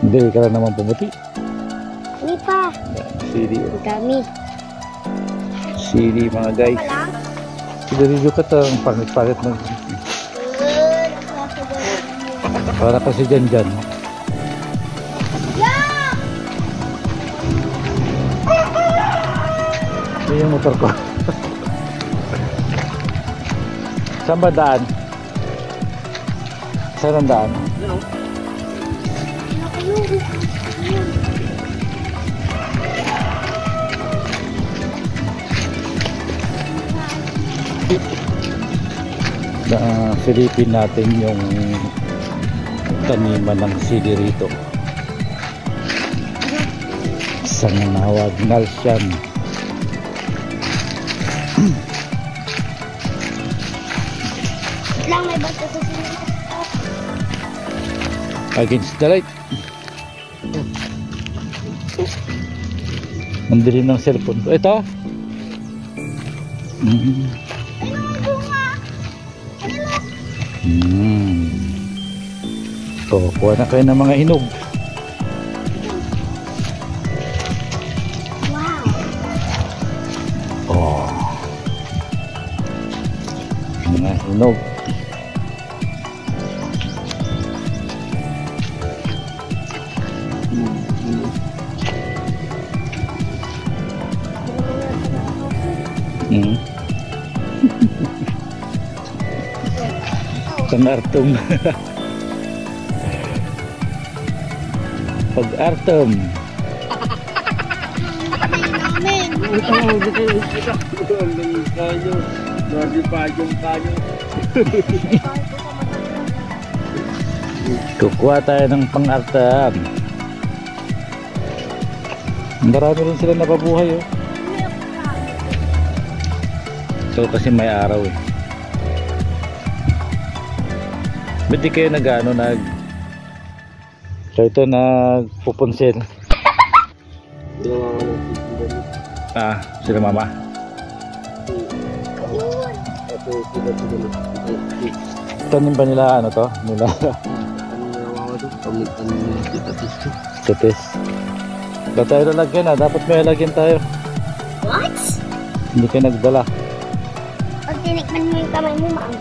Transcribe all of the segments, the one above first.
Hindi ka lang naman pumuti. Hindi pa. Sili. Ang dami. Sili mga guys. Sigarilyo ka to. Ang pangit-pangit mo. Para kasi dyan. Ito yung motor ko. Saan ba daan? Saan ang daan? Silipin natin yung taniman ng sili rito. Isang nawag nalsyan. Lang may basta sa sili. Against the light. Ang dilim ng cellphone ko. Ito. So, kuha na kayo ng mga hinog. Wow. Oh. Mga hinog. Pag-artom. Pag-artom. Kukuha tayo ng pang-artom. Marami rin sila napabuhay oh. So kasi may araw eh. Ba't di kayo nag-ano so ito nagpupunsil? Sila mama? Tanim ba nila ano to? Nila? Titis. Ba tayo lalagyan dapat may lalagyan tayo. What? Hindi kayo nagdala. Pag tinikman mo yung kamay mo, maang.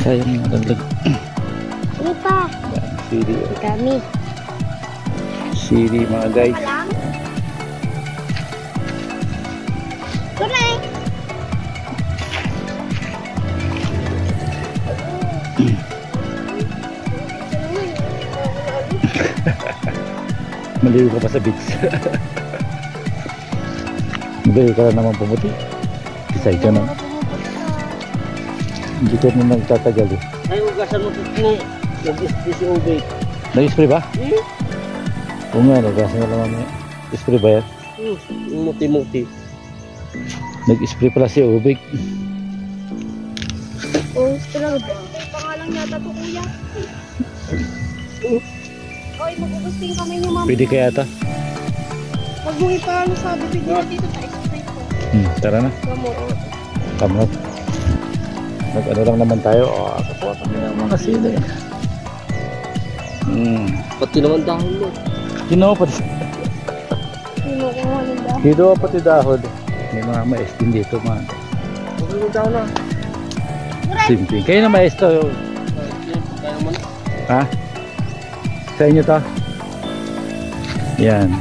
Sayang nalaglag. Hindi pa. Sili. Ang dami. Sili mga guys. Tunay. Maliw ka pa sa beach. Hindi ka lang naman pumuti. Isay ka na. Hindi ka na nagtatagal eh. Ay, ugasan mo ito. Nag-spray si Ubay. Nag-spray ba? Oo nga, nag-spray na naman niya. Spray ba yan? Muti-muti. Nag-spray pala si Ubay. Oh, talaga ba? Pangalang yata to kuya. Oy, magugustin yung kamay niyo, mama. Pwede kaya ito? Huwag mong ipano sa bibig mo dito sa spray ko. Tara na. Kamot. Nag-ano lang naman tayo. Kapuha kami ng mga sili. Pati naman dahon mo. Ginawa pati. Kinukuha ng dahon. Ginawa pati dahon. May mga mais din dito mga. Pati naman dahon na. Simple. Kayo na mais to. Kaya naman. Ha? Sa inyo to? Yan.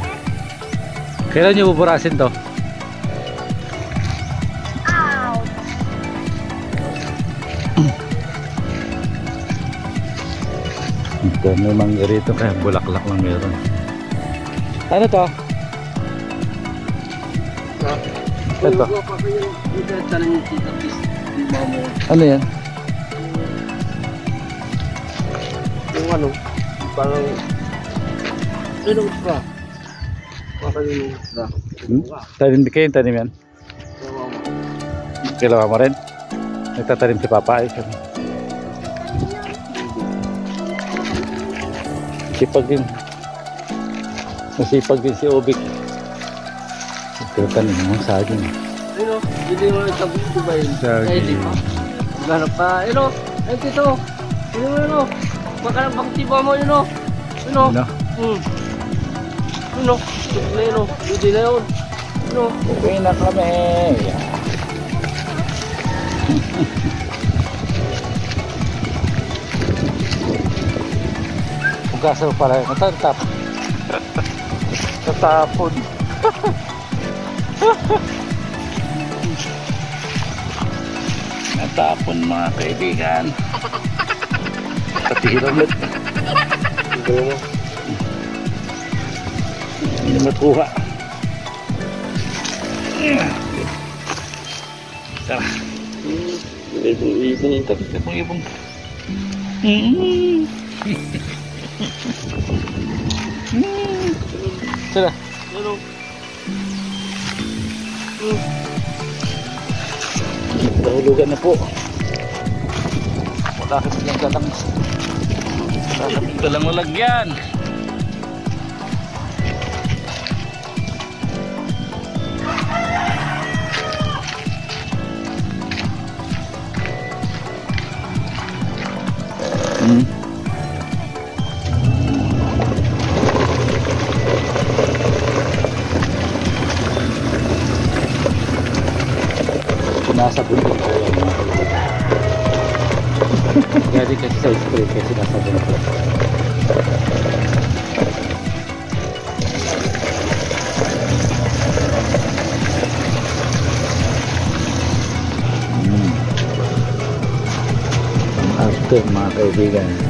Kailan nyo buburasin to? Ito, may mangga rito kaya bulaklak lang meron. Ano to? Ito. Ano yan? Yung ano, parang yung isra. Parang yung isra. Tanim kayo yung tanim yan? Kailangan mo rin? Nagtatanim si Papa. Sipag din. Masipag din si Obik. Nagtatanim mo saging. Ayun o, hindi mo nagsabi ko ba yun? Saging. Ganap pa. Ayun o, ayun dito. Ayun o, baka nang tiba mo yun o. Ano? Ano? Ano? Ano? Hindi na yun. Ano? Uwi na kami. Yan. Pugasan pala. Matatapon. Tatapon. Natapon mga kaibigan. Pati ulit. Hindi matuha. Tara. Ibon-ibon. Ibong-ibong. Tara. Ano? Nahulugan na po. Wala kami lang galang. Wala kami galang lalagyan. Nasa bundok ko yan mga kaibigan. Kaya di kasi sa spray kasi nasa bundok. After mga kaibigan.